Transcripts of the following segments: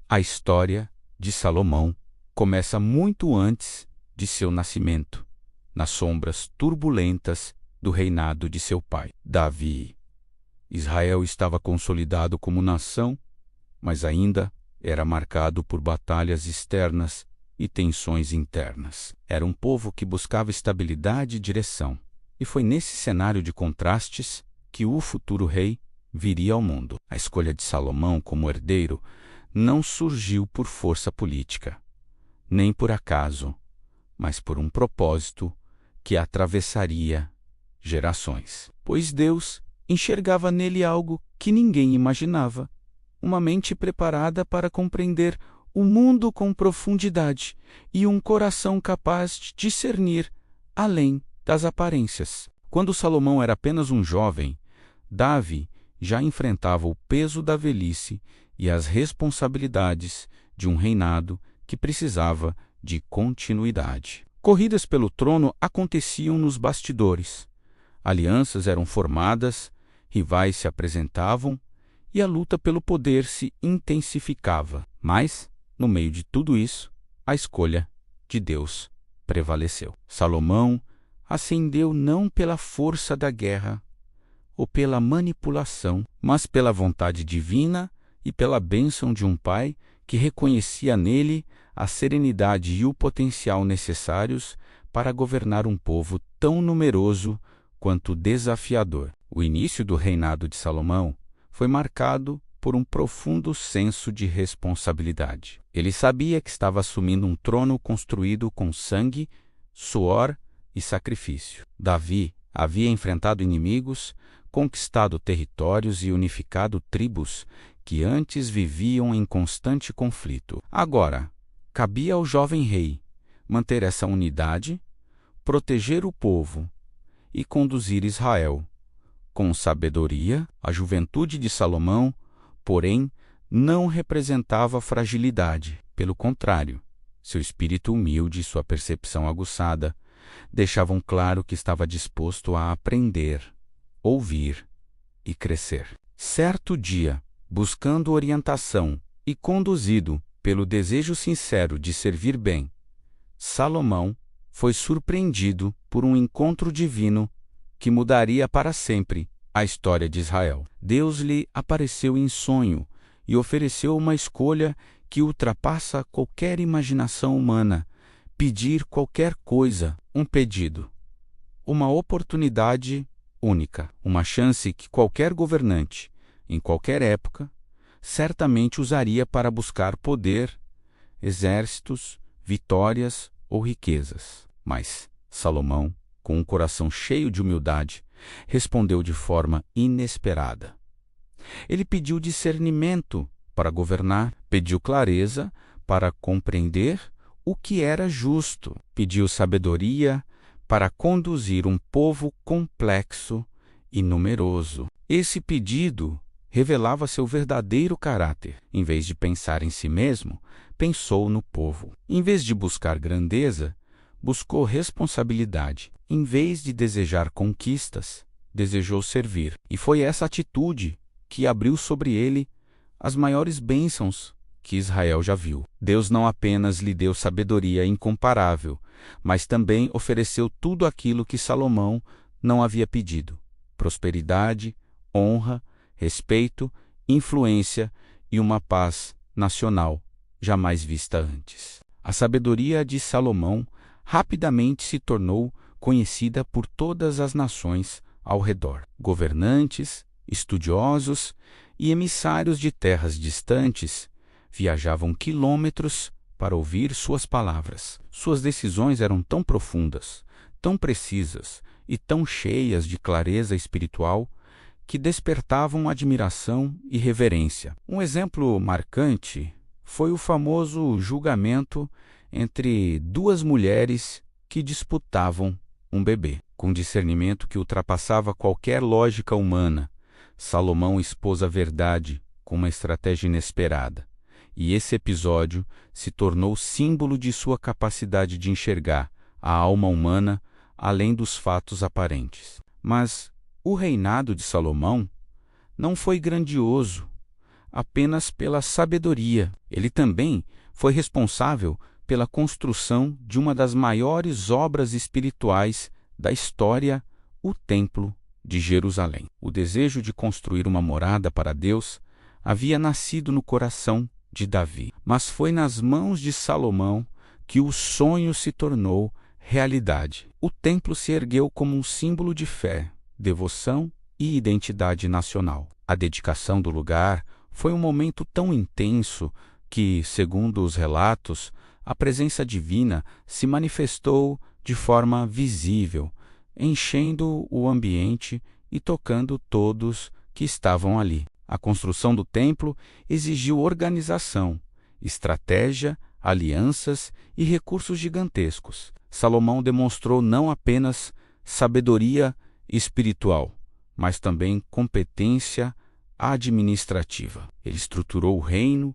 A história de Salomão começa muito antes de seu nascimento, nas sombras turbulentas do reinado de seu pai, Davi. Israel estava consolidado como nação, mas ainda era marcado por batalhas externas e tensões internas. Era um povo que buscava estabilidade e direção, e foi nesse cenário de contrastes que o futuro rei viria ao mundo. A escolha de Salomão como herdeiro não surgiu por força política, nem por acaso, mas por um propósito que atravessaria gerações. Pois Deus enxergava nele algo que ninguém imaginava, uma mente preparada para compreender o mundo com profundidade e um coração capaz de discernir além das aparências. Quando Salomão era apenas um jovem, Davi já enfrentava o peso da velhice e as responsabilidades de um reinado que precisava de continuidade. Corridas pelo trono aconteciam nos bastidores. Alianças eram formadas, rivais se apresentavam e a luta pelo poder se intensificava. Mas, no meio de tudo isso, a escolha de Deus prevaleceu. Salomão ascendeu não pela força da guerra ou pela manipulação, mas pela vontade divina e pela bênção de um pai que reconhecia nele a serenidade e o potencial necessários para governar um povo tão numeroso quanto desafiador. O início do reinado de Salomão foi marcado por um profundo senso de responsabilidade. Ele sabia que estava assumindo um trono construído com sangue, suor e sacrifício. Davi havia enfrentado inimigos, conquistado territórios e unificado tribos que antes viviam em constante conflito. Agora, cabia ao jovem rei manter essa unidade, proteger o povo e conduzir Israel com sabedoria. A juventude de Salomão, porém, não representava fragilidade. Pelo contrário, seu espírito humilde e sua percepção aguçada deixavam claro que estava disposto a aprender, ouvir e crescer. Certo dia, buscando orientação e conduzido pelo desejo sincero de servir bem, Salomão foi surpreendido por um encontro divino que mudaria para sempre a história de Israel. Deus lhe apareceu em sonho e ofereceu uma escolha que ultrapassa qualquer imaginação humana: pedir qualquer coisa, um pedido, uma oportunidade única, uma chance que qualquer governante, em qualquer época, certamente usaria para buscar poder, exércitos, vitórias ou riquezas. Mas Salomão, com um coração cheio de humildade, respondeu de forma inesperada. Ele pediu discernimento para governar, pediu clareza para compreender o que era justo, pediu sabedoria para conduzir um povo complexo e numeroso. Esse pedido revelava seu verdadeiro caráter. Em vez de pensar em si mesmo, pensou no povo. Em vez de buscar grandeza, buscou responsabilidade. Em vez de desejar conquistas, desejou servir. E foi essa atitude que abriu sobre ele as maiores bênçãos que Israel já viu. Deus não apenas lhe deu sabedoria incomparável, mas também ofereceu tudo aquilo que Salomão não havia pedido: prosperidade, honra, respeito, influência e uma paz nacional jamais vista antes. A sabedoria de Salomão rapidamente se tornou conhecida por todas as nações ao redor. Governantes, estudiosos e emissários de terras distantes viajavam quilômetros para ouvir suas palavras. Suas decisões eram tão profundas, tão precisas e tão cheias de clareza espiritual que despertavam admiração e reverência. Um exemplo marcante foi o famoso julgamento entre duas mulheres que disputavam um bebê. Com discernimento que ultrapassava qualquer lógica humana, Salomão expôs a verdade com uma estratégia inesperada. E esse episódio se tornou símbolo de sua capacidade de enxergar a alma humana além dos fatos aparentes. Mas o reinado de Salomão não foi grandioso apenas pela sabedoria. Ele também foi responsável pela construção de uma das maiores obras espirituais da história, o Templo de Jerusalém. O desejo de construir uma morada para Deus havia nascido no coração de Davi, mas foi nas mãos de Salomão que o sonho se tornou realidade. O templo se ergueu como um símbolo de fé, devoção e identidade nacional. A dedicação do lugar foi um momento tão intenso que, segundo os relatos, a presença divina se manifestou de forma visível, enchendo o ambiente e tocando todos que estavam ali. A construção do templo exigiu organização, estratégia, alianças e recursos gigantescos. Salomão demonstrou não apenas sabedoria espiritual, mas também competência administrativa. Ele estruturou o reino,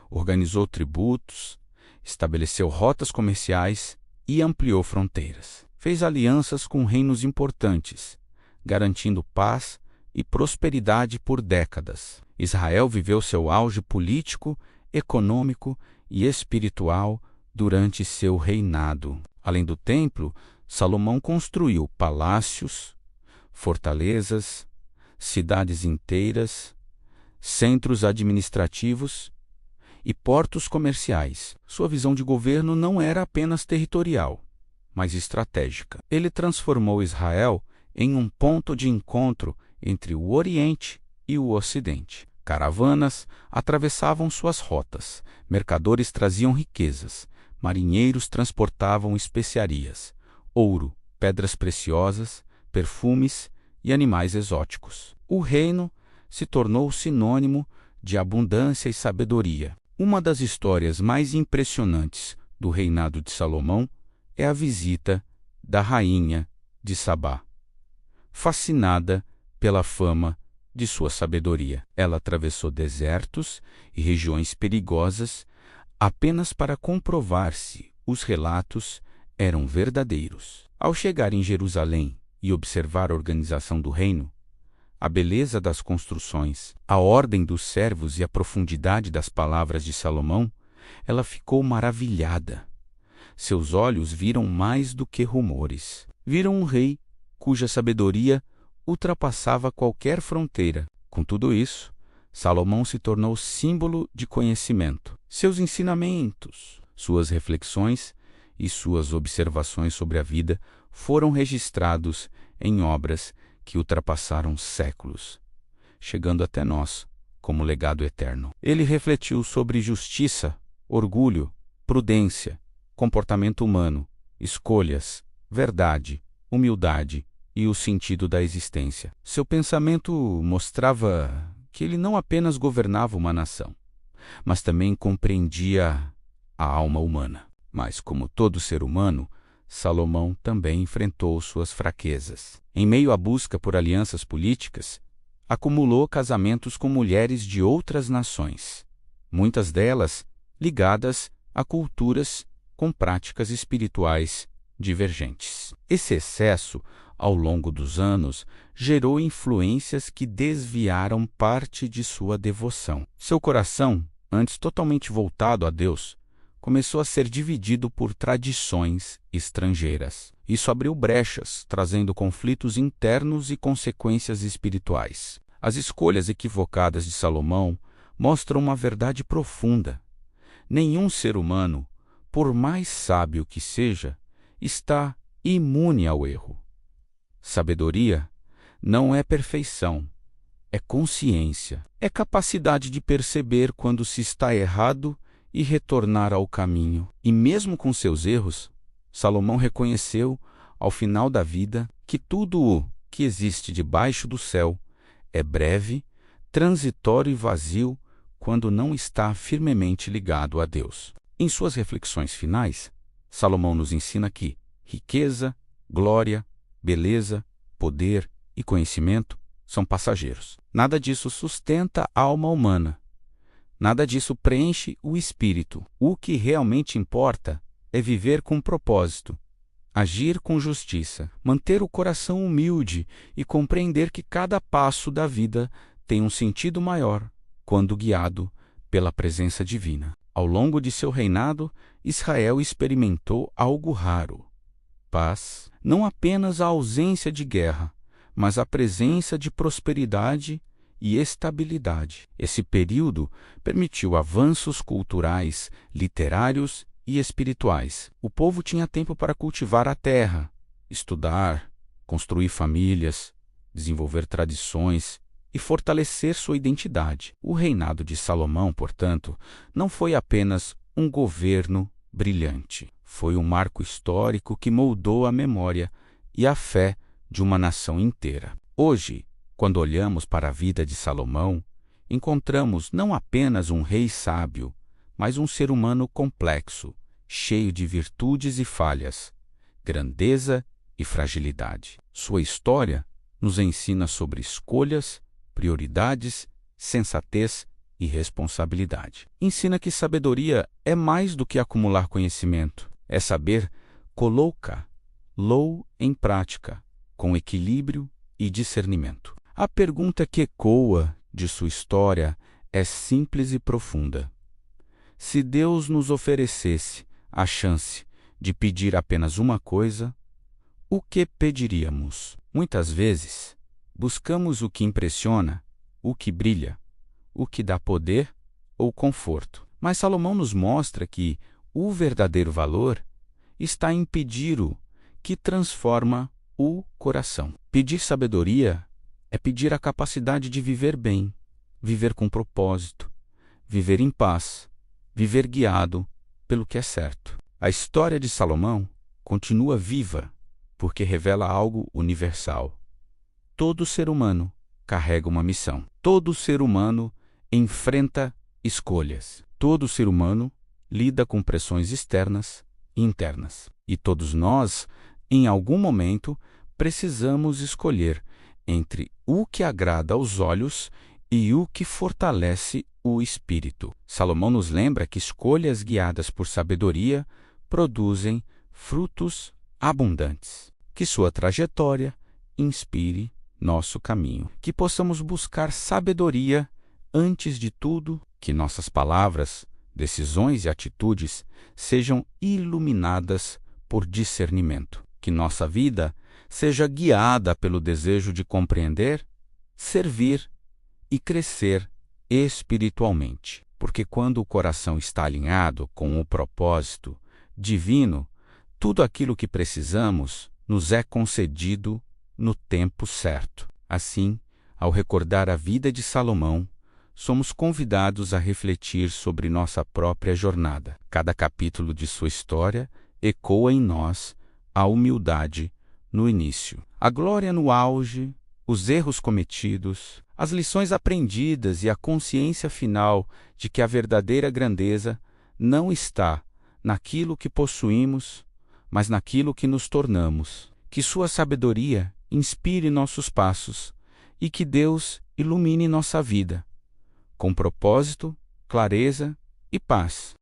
organizou tributos, estabeleceu rotas comerciais e ampliou fronteiras. Fez alianças com reinos importantes, garantindo paz e prosperidade por décadas. Israel viveu seu auge político, econômico e espiritual durante seu reinado. Além do templo, Salomão construiu palácios, fortalezas, cidades inteiras, centros administrativos e portos comerciais. Sua visão de governo não era apenas territorial, mas estratégica. Ele transformou Israel em um ponto de encontro entre o Oriente e o Ocidente. Caravanas atravessavam suas rotas, mercadores traziam riquezas, marinheiros transportavam especiarias, ouro, pedras preciosas, perfumes e animais exóticos. O reino se tornou sinônimo de abundância e sabedoria. Uma das histórias mais impressionantes do reinado de Salomão é a visita da rainha de Sabá. Fascinada pela fama de sua sabedoria, ela atravessou desertos e regiões perigosas apenas para comprovar se os relatos eram verdadeiros. Ao chegar em Jerusalém e observar a organização do reino, a beleza das construções, a ordem dos servos e a profundidade das palavras de Salomão, ela ficou maravilhada. Seus olhos viram mais do que rumores. Viram um rei cuja sabedoria ultrapassava qualquer fronteira. Com tudo isso, Salomão se tornou símbolo de conhecimento. Seus ensinamentos, suas reflexões e suas observações sobre a vida foram registrados em obras que ultrapassaram séculos, chegando até nós como legado eterno. Ele refletiu sobre justiça, orgulho, prudência, comportamento humano, escolhas, verdade, humildade e o sentido da existência. Seu pensamento mostrava que ele não apenas governava uma nação, mas também compreendia a alma humana. Mas, como todo ser humano, Salomão também enfrentou suas fraquezas. Em meio à busca por alianças políticas, acumulou casamentos com mulheres de outras nações, muitas delas ligadas a culturas com práticas espirituais divergentes. Esse excesso, ao longo dos anos, gerou influências que desviaram parte de sua devoção. Seu coração, antes totalmente voltado a Deus, começou a ser dividido por tradições estrangeiras. Isso abriu brechas, trazendo conflitos internos e consequências espirituais. As escolhas equivocadas de Salomão mostram uma verdade profunda. Nenhum ser humano, por mais sábio que seja, está imune ao erro. Sabedoria não é perfeição, é consciência, é capacidade de perceber quando se está errado e retornar ao caminho. E mesmo com seus erros, Salomão reconheceu, ao final da vida, que tudo o que existe debaixo do céu é breve, transitório e vazio quando não está firmemente ligado a Deus. Em suas reflexões finais, Salomão nos ensina que riqueza, glória, beleza, poder e conhecimento são passageiros. Nada disso sustenta a alma humana. Nada disso preenche o espírito. O que realmente importa é viver com propósito, agir com justiça, manter o coração humilde e compreender que cada passo da vida tem um sentido maior, quando guiado pela presença divina. Ao longo de seu reinado, Israel experimentou algo raro: paz. Não apenas a ausência de guerra, mas a presença de prosperidade e estabilidade. Esse período permitiu avanços culturais, literários e espirituais. O povo tinha tempo para cultivar a terra, estudar, construir famílias, desenvolver tradições e fortalecer sua identidade. O reinado de Salomão, portanto, não foi apenas um governo brilhante. Foi um marco histórico que moldou a memória e a fé de uma nação inteira. Hoje, quando olhamos para a vida de Salomão, encontramos não apenas um rei sábio, mas um ser humano complexo, cheio de virtudes e falhas, grandeza e fragilidade. Sua história nos ensina sobre escolhas, prioridades, sensatez e responsabilidade. Ensina que sabedoria é mais do que acumular conhecimento, é saber colocá-lo em prática, com equilíbrio e discernimento. A pergunta que ecoa de sua história é simples e profunda. Se Deus nos oferecesse a chance de pedir apenas uma coisa, o que pediríamos? Muitas vezes, buscamos o que impressiona, o que brilha, o que dá poder ou conforto. Mas Salomão nos mostra que o verdadeiro valor está em pedir o que transforma o coração. Pedir sabedoria é pedir a capacidade de viver bem, viver com propósito, viver em paz, viver guiado pelo que é certo. A história de Salomão continua viva porque revela algo universal. Todo ser humano carrega uma missão. Todo ser humano enfrenta escolhas. Todo ser humano lida com pressões externas e internas. E todos nós, em algum momento, precisamos escolher entre o que agrada aos olhos e o que fortalece o espírito. Salomão nos lembra que escolhas guiadas por sabedoria produzem frutos abundantes. Que sua trajetória inspire nosso caminho. Que possamos buscar sabedoria antes de tudo, que nossas palavras, decisões e atitudes sejam iluminadas por discernimento. Que nossa vida seja guiada pelo desejo de compreender, servir e crescer espiritualmente. Porque quando o coração está alinhado com o propósito divino, tudo aquilo que precisamos nos é concedido no tempo certo. Assim, ao recordar a vida de Salomão, somos convidados a refletir sobre nossa própria jornada. Cada capítulo de sua história ecoa em nós a humildade no início, a glória no auge, os erros cometidos, as lições aprendidas e a consciência final de que a verdadeira grandeza não está naquilo que possuímos, mas naquilo que nos tornamos. Que sua sabedoria inspire nossos passos e que Deus ilumine nossa vida, com propósito, clareza e paz.